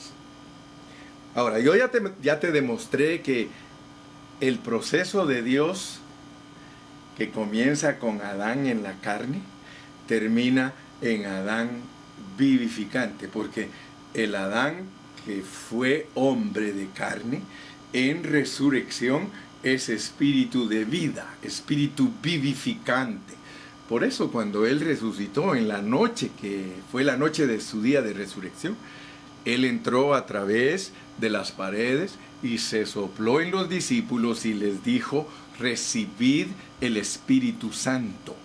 ahora yo ya te demostré que el proceso de Dios que comienza con Adán en la carne, termina en Adán vivificante, porque el Adán que fue hombre de carne, en resurrección es espíritu de vida, espíritu vivificante. Por eso cuando Él resucitó en la noche, que fue la noche de su día de resurrección, Él entró a través de las paredes y se sopló en los discípulos y les dijo: recibid el Espíritu Santo.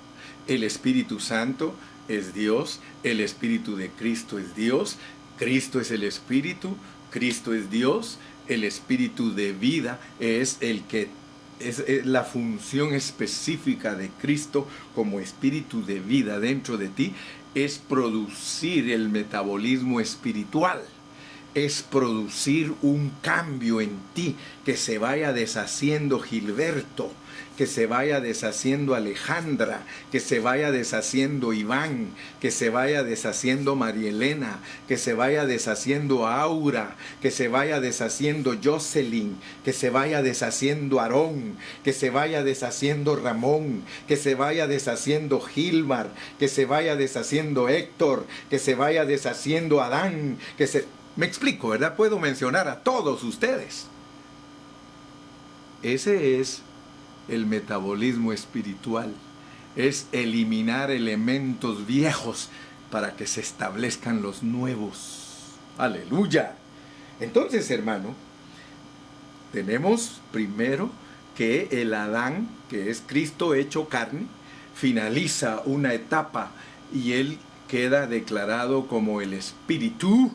El Espíritu Santo es Dios, el Espíritu de Cristo es Dios, Cristo es el Espíritu, Cristo es Dios, el Espíritu de vida es el que es la función específica de Cristo como Espíritu de vida dentro de ti, es producir el metabolismo espiritual. Es producir un cambio en ti, que se vaya deshaciendo Gilberto, que se vaya deshaciendo Alejandra, que se vaya deshaciendo Iván, que se vaya deshaciendo Marielena, que se vaya deshaciendo Aura, que se vaya deshaciendo Jocelyn, que se vaya deshaciendo Aarón, que se vaya deshaciendo Ramón, que se vaya deshaciendo Gilmar, que se vaya deshaciendo Héctor, que se vaya deshaciendo Adán, Me explico, ¿verdad? Puedo mencionar a todos ustedes. Ese es el metabolismo espiritual. Es eliminar elementos viejos para que se establezcan los nuevos. ¡Aleluya! Entonces, hermano, tenemos primero que el Adán, que es Cristo hecho carne, finaliza una etapa y Él queda declarado como el Espíritu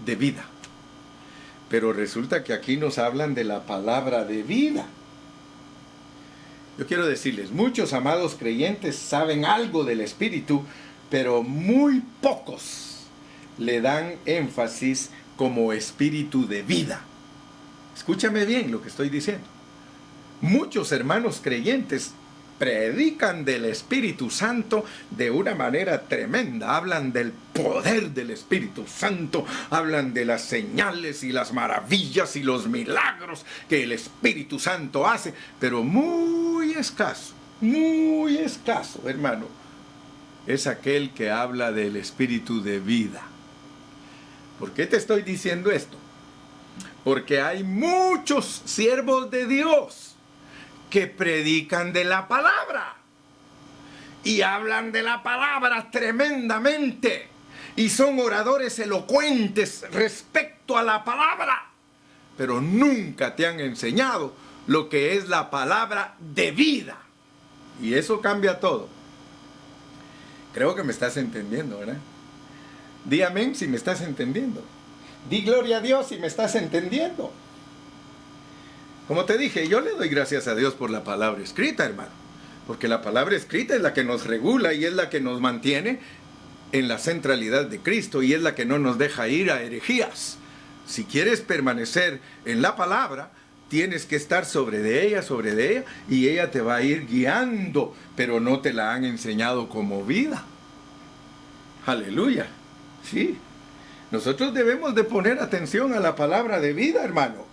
de vida. Pero resulta que aquí nos hablan de la palabra de vida. Yo quiero decirles, muchos amados creyentes saben algo del Espíritu, pero muy pocos le dan énfasis como Espíritu de vida. Escúchame bien lo que estoy diciendo. Muchos hermanos creyentes predican del Espíritu Santo de una manera tremenda. Hablan del poder del Espíritu Santo, hablan de las señales y las maravillas y los milagros que el Espíritu Santo hace, pero muy escaso, hermano, es aquel que habla del Espíritu de vida. ¿Por qué te estoy diciendo esto? Porque hay muchos siervos de Dios que predican de la palabra y hablan de la palabra tremendamente y son oradores elocuentes respecto a la palabra, pero nunca te han enseñado lo que es la palabra de vida, y eso cambia todo. Creo que me estás entendiendo, ¿verdad? Di amén si me estás entendiendo. Di gloria a Dios si me estás entendiendo. Como te dije, yo le doy gracias a Dios por la palabra escrita, hermano. Porque la palabra escrita es la que nos regula y es la que nos mantiene en la centralidad de Cristo y es la que no nos deja ir a herejías. Si quieres permanecer en la palabra, tienes que estar sobre de ella, y ella te va a ir guiando, pero no te la han enseñado como vida. Aleluya. Sí. Nosotros debemos de poner atención a la palabra de vida, hermano,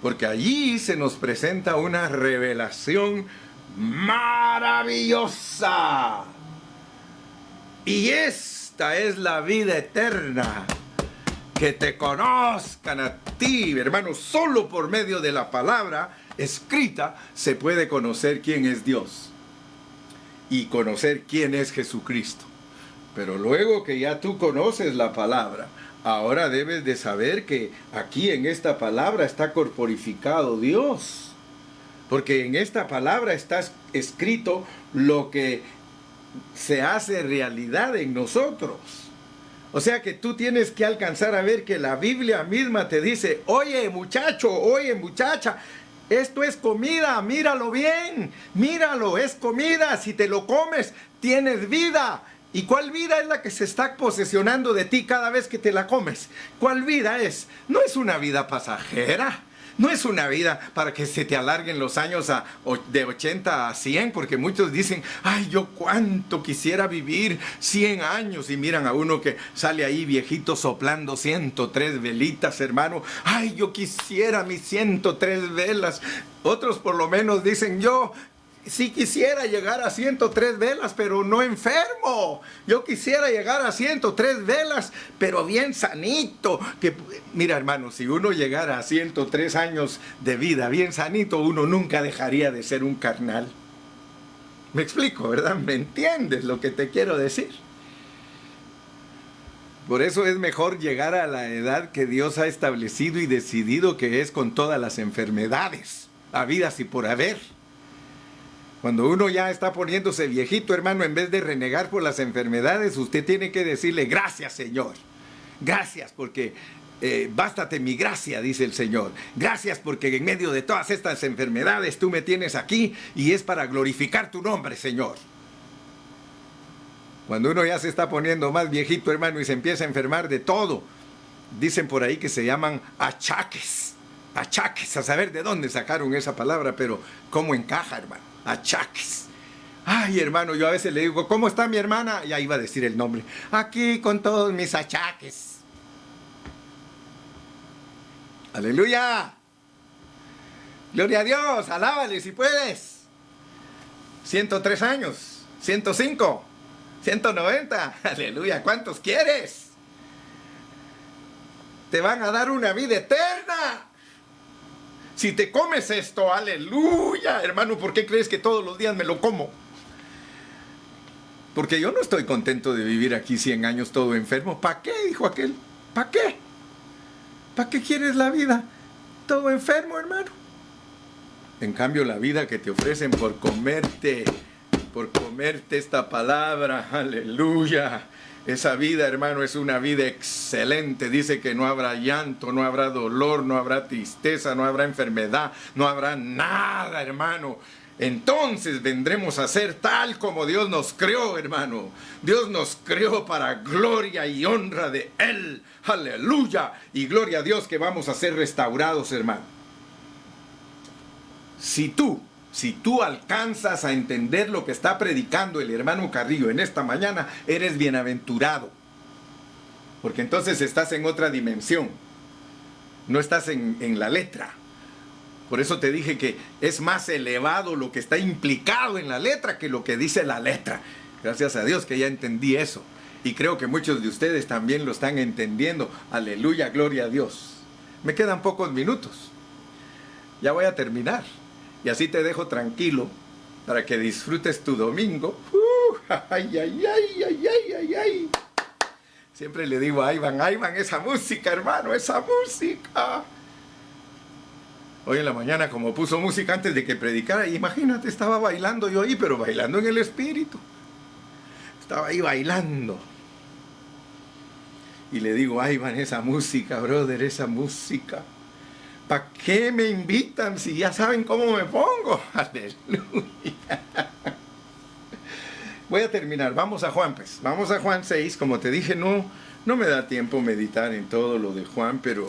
porque allí se nos presenta una revelación maravillosa. Y esta es la vida eterna, que te conozcan a ti, hermano. Solo por medio de la palabra escrita se puede conocer quién es Dios y conocer quién es Jesucristo. Pero luego que ya tú conoces la palabra, ahora debes de saber que aquí en esta palabra está corporificado Dios. Porque en esta palabra está escrito lo que se hace realidad en nosotros. O sea que tú tienes que alcanzar a ver que la Biblia misma te dice: oye muchacho, oye muchacha, esto es comida, míralo bien, míralo, es comida, si te lo comes, tienes vida. ¿Y cuál vida es la que se está posesionando de ti cada vez que te la comes? ¿Cuál vida es? No es una vida pasajera. No es una vida para que se te alarguen los años de 80 a 100, porque muchos dicen: ay, yo cuánto quisiera vivir 100 años, y miran a uno que sale ahí viejito soplando 103 velitas, hermano. Ay, yo quisiera mis 103 velas. Otros por lo menos dicen: yo sí quisiera llegar a 103 velas, pero no enfermo. Yo quisiera llegar a 103 velas, pero bien sanito. Mira, hermano, si uno llegara a 103 años de vida bien sanito, uno nunca dejaría de ser un carnal. Me explico, ¿verdad? ¿Me entiendes lo que te quiero decir? Por eso es mejor llegar a la edad que Dios ha establecido y decidido, que es con todas las enfermedades habidas y por haber. Cuando uno ya está poniéndose viejito, hermano, en vez de renegar por las enfermedades, usted tiene que decirle: gracias, Señor. Gracias porque bástate mi gracia, dice el Señor. Gracias porque en medio de todas estas enfermedades tú me tienes aquí, y es para glorificar tu nombre, Señor. Cuando uno ya se está poniendo más viejito, hermano, y se empieza a enfermar de todo, dicen por ahí que se llaman achaques. Achaques, a saber de dónde sacaron esa palabra, pero cómo encaja, hermano. Achaques. Ay, hermano, yo a veces le digo: ¿cómo está mi hermana? Ya iba a decir el nombre. Aquí con todos mis achaques. Aleluya. Gloria a Dios, alábale si puedes. 103 años, 105, 190. Aleluya, ¿cuántos quieres? Te van a dar una vida eterna si te comes esto. Aleluya, hermano. ¿Por qué crees que todos los días me lo como? Porque yo no estoy contento de vivir aquí 100 años todo enfermo. ¿Para qué? Dijo aquel. ¿Para qué? ¿Para qué quieres la vida todo enfermo, hermano? En cambio, la vida que te ofrecen por comerte esta palabra, aleluya, esa vida, hermano, es una vida excelente. Dice que no habrá llanto, no habrá dolor, no habrá tristeza, no habrá enfermedad, no habrá nada, hermano. Entonces vendremos a ser tal como Dios nos creó, hermano. Dios nos creó para gloria y honra de Él. Aleluya. Y gloria a Dios que vamos a ser restaurados, hermano. Si tú alcanzas a entender lo que está predicando el hermano Carrillo en esta mañana, eres bienaventurado. Porque entonces estás en otra dimensión. No estás en la letra. Por eso te dije que es más elevado lo que está implicado en la letra que lo que dice la letra. Gracias a Dios que ya entendí eso. Y creo que muchos de ustedes también lo están entendiendo. Aleluya, gloria a Dios. Me quedan pocos minutos. Ya voy a terminar. Y así te dejo tranquilo para que disfrutes tu domingo. Ay, ay, ay, ay, ay, ay, ay. Siempre le digo a Iván, esa música, hermano, esa música. Hoy en la mañana, como puso música antes de que predicara, imagínate, estaba bailando yo ahí, pero bailando en el espíritu. Estaba ahí bailando. Y le digo: ay, Iván, esa música, brother, esa música. ¿Para qué me invitan si ya saben cómo me pongo? Aleluya. Voy a terminar. Vamos a Juan, pues. Vamos a Juan 6. Como te dije, no me da tiempo meditar en todo lo de Juan, pero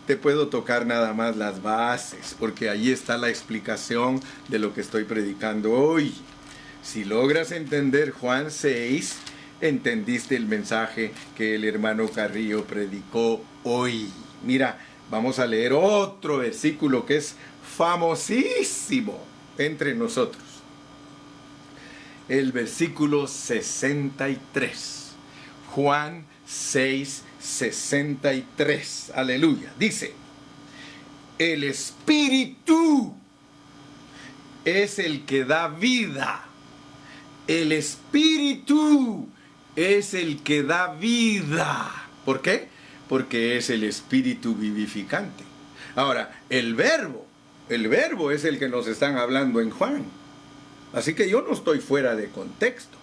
te puedo tocar nada más las bases, porque ahí está la explicación de lo que estoy predicando hoy. Si logras entender Juan 6, entendiste el mensaje que el hermano Carrillo predicó hoy. Mira, vamos a leer otro versículo que es famosísimo entre nosotros. El versículo 63. Juan 6, 63. Aleluya. Dice: el Espíritu es el que da vida. El Espíritu es el que da vida. ¿Por qué? Porque es el Espíritu vivificante. Ahora, el verbo es el que nos están hablando en Juan. Así que yo no estoy fuera de contexto.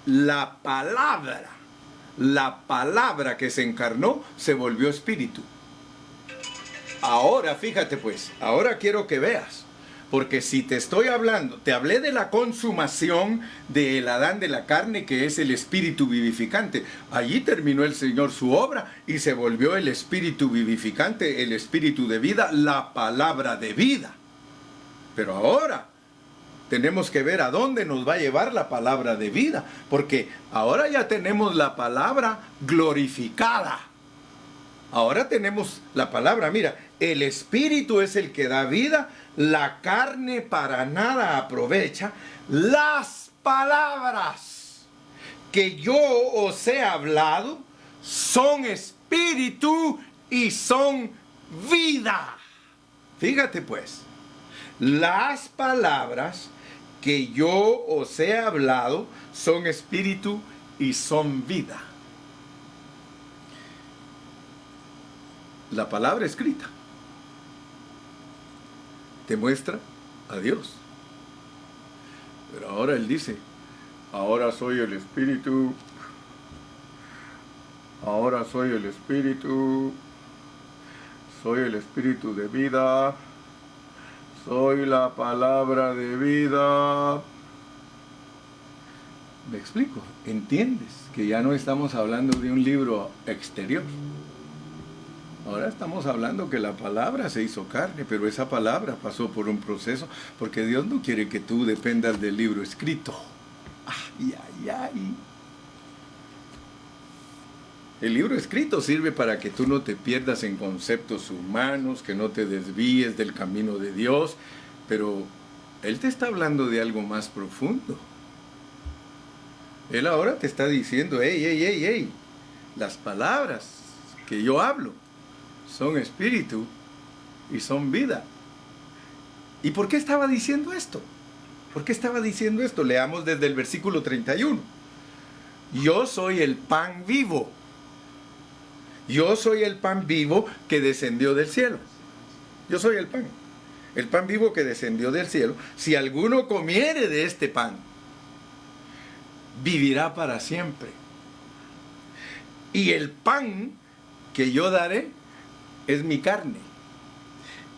La palabra que se encarnó se volvió espíritu. Ahora, fíjate pues, ahora quiero que veas. Porque si te estoy hablando, te hablé de la consumación del Adán de la carne, que es el espíritu vivificante. Allí terminó el Señor su obra y se volvió el espíritu vivificante, el espíritu de vida, la palabra de vida. Pero ahora tenemos que ver a dónde nos va a llevar la palabra de vida, porque ahora ya tenemos la palabra glorificada. Ahora tenemos la palabra, mira, el Espíritu es el que da vida, la carne para nada aprovecha. Las palabras que yo os he hablado son espíritu y son vida. Fíjate pues, las palabras que yo os he hablado son espíritu y son vida. La palabra escrita te muestra a Dios. Pero ahora Él dice: ahora soy el Espíritu. Ahora soy el Espíritu. Soy el Espíritu de vida. Soy la palabra de vida. ¿Me explico? ¿Entiendes? Que ya no estamos hablando de un libro exterior. Ahora estamos hablando que la palabra se hizo carne, pero esa palabra pasó por un proceso, porque Dios no quiere que tú dependas del libro escrito. Ay, ay, ay. El libro escrito sirve para que tú no te pierdas en conceptos humanos, que no te desvíes del camino de Dios, pero Él te está hablando de algo más profundo. Él ahora te está diciendo: hey, hey, hey, hey, las palabras que yo hablo son espíritu y son vida. ¿Y por qué estaba diciendo esto? ¿Por qué estaba diciendo esto? Leamos desde el versículo 31. Yo soy el pan vivo. Yo soy el pan vivo que descendió del cielo. Yo soy el pan vivo que descendió del cielo. Si alguno comiere de este pan, vivirá para siempre. Y el pan que yo daré es mi carne,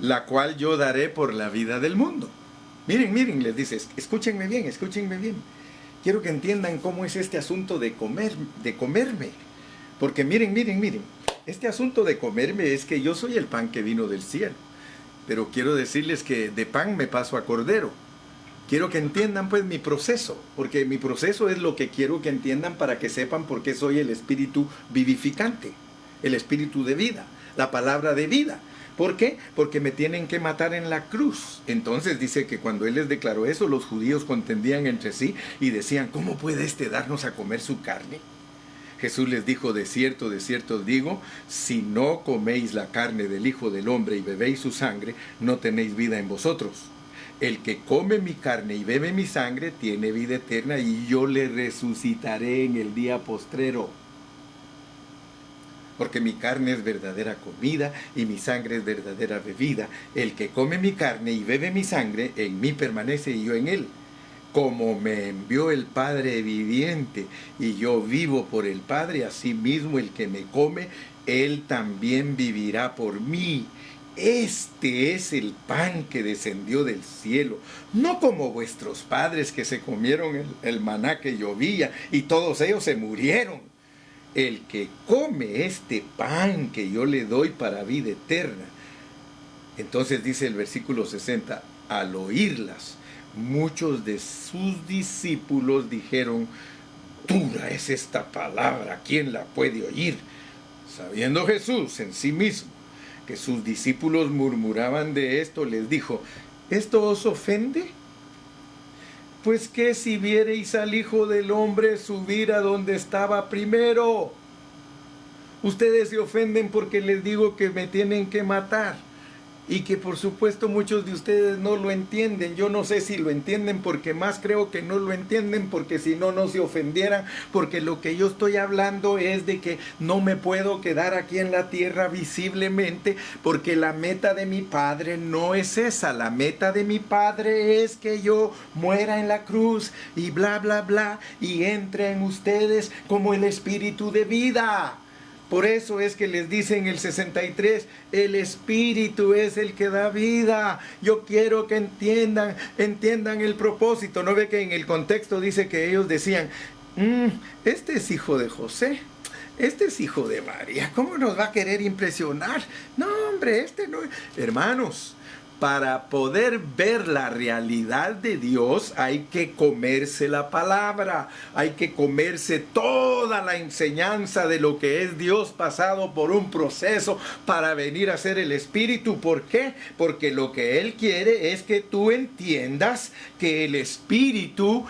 la cual yo daré por la vida del mundo. Miren, miren, les dice, escúchenme bien, escúchenme bien. Quiero que entiendan cómo es este asunto de comerme. Porque miren, miren, miren, este asunto de comerme es que yo soy el pan que vino del cielo. Pero quiero decirles que de pan me paso a cordero. Quiero que entiendan pues mi proceso, porque mi proceso es lo que quiero que entiendan para que sepan por qué soy el espíritu vivificante, el espíritu de vida, la palabra de vida. ¿Por qué? Porque me tienen que matar en la cruz. Entonces dice que cuando Él les declaró eso, los judíos contendían entre sí y decían: ¿cómo puede darnos a comer su carne? Jesús les dijo: de cierto os digo, si no coméis la carne del Hijo del Hombre y bebéis su sangre, no tenéis vida en vosotros. El que come mi carne y bebe mi sangre tiene vida eterna, y yo le resucitaré en el día postrero. Porque mi carne es verdadera comida y mi sangre es verdadera bebida. El que come mi carne y bebe mi sangre, en mí permanece y yo en él. Como me envió el Padre viviente y yo vivo por el Padre, así mismo el que me come, él también vivirá por mí. Este es el pan que descendió del cielo, no como vuestros padres que se comieron el maná que llovía y todos ellos se murieron. El que come este pan que yo le doy para vida eterna. Entonces dice el versículo 60, al oírlas, muchos de sus discípulos dijeron: dura es esta palabra, ¿quién la puede oír? Sabiendo Jesús en sí mismo que sus discípulos murmuraban de esto, les dijo: ¿esto os ofende? Pues que si viereis al Hijo del Hombre subir a donde estaba primero. Ustedes se ofenden porque les digo que me tienen que matar. Y que por supuesto muchos de ustedes no lo entienden. Yo no sé si lo entienden, porque más creo que no lo entienden, porque si no, no se ofendieran. Porque lo que yo estoy hablando es de que no me puedo quedar aquí en la tierra visiblemente, porque la meta de mi Padre no es esa. La meta de mi Padre es que yo muera en la cruz y bla, bla, bla, y entre en ustedes como el Espíritu de vida. Por eso es que les dice en el 63, el Espíritu es el que da vida. Yo quiero que entiendan el propósito. ¿No ve que en el contexto dice que ellos decían, este es hijo de José, este es hijo de María, ¿cómo nos va a querer impresionar? No, hombre, este no. Hermanos, para poder ver la realidad de Dios hay que comerse la palabra, hay que comerse toda la enseñanza de lo que es Dios pasado por un proceso para venir a ser el Espíritu. ¿Por qué? Porque lo que Él quiere es que tú entiendas que el Espíritu,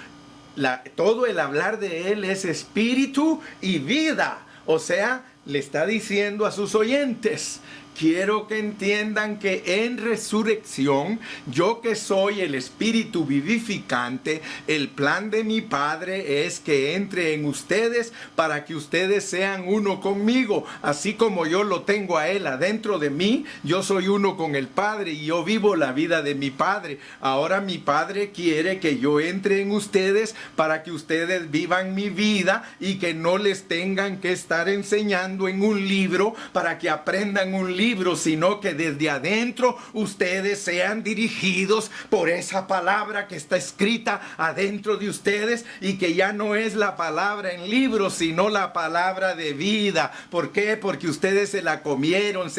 todo el hablar de Él es espíritu y vida. O sea, le está diciendo a sus oyentes: quiero que entiendan que en resurrección, yo que soy el Espíritu vivificante, el plan de mi Padre es que entre en ustedes para que ustedes sean uno conmigo. Así como yo lo tengo a Él adentro de mí, yo soy uno con el Padre y yo vivo la vida de mi Padre. Ahora mi Padre quiere que yo entre en ustedes para que ustedes vivan mi vida y que no les tengan que estar enseñando en un libro para que aprendan un libro, sino que desde adentro ustedes sean dirigidos por esa palabra que está escrita adentro de ustedes, y que ya no es la palabra en libros, sino la palabra de vida. ¿Por qué? Porque ustedes se la comieron,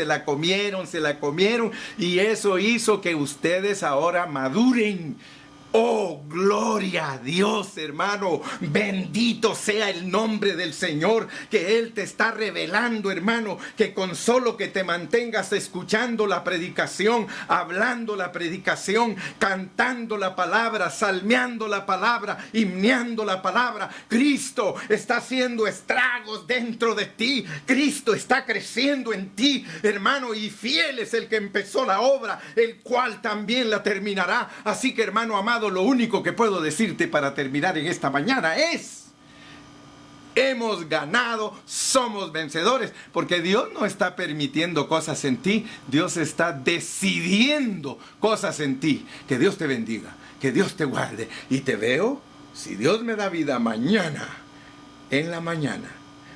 y eso hizo que ustedes ahora maduren. Oh, gloria a Dios, hermano. Bendito sea el nombre del Señor, que Él te está revelando, hermano, que con solo que te mantengas escuchando la predicación, hablando la predicación, cantando la palabra, salmeando la palabra, himneando la palabra, Cristo está haciendo estragos dentro de ti. Cristo está creciendo en ti, hermano, y fiel es el que empezó la obra, el cual también la terminará. Así que, hermano amado, lo único que puedo decirte para terminar en esta mañana es: hemos ganado, somos vencedores, porque Dios no está permitiendo cosas en ti, Dios está decidiendo cosas en ti. Que Dios te bendiga, que Dios te guarde, y te veo, si Dios me da vida, mañana, en la mañana.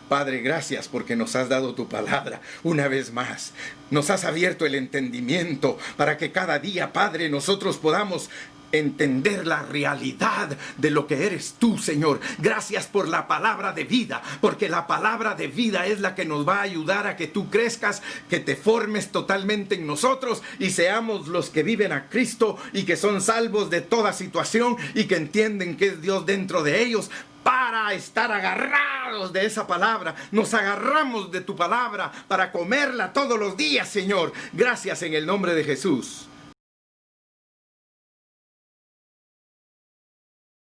Padre, gracias porque nos has dado tu palabra una vez más. Nos has abierto el entendimiento para que cada día, Padre, nosotros podamos entender la realidad de lo que eres tú, Señor. Gracias por la palabra de vida, porque la palabra de vida es la que nos va a ayudar a que tú crezcas, que te formes totalmente en nosotros y seamos los que viven a Cristo y que son salvos de toda situación y que entienden que es Dios dentro de ellos. Para estar agarrados de esa palabra, nos agarramos de tu palabra para comerla todos los días, Señor. Gracias en el nombre de Jesús.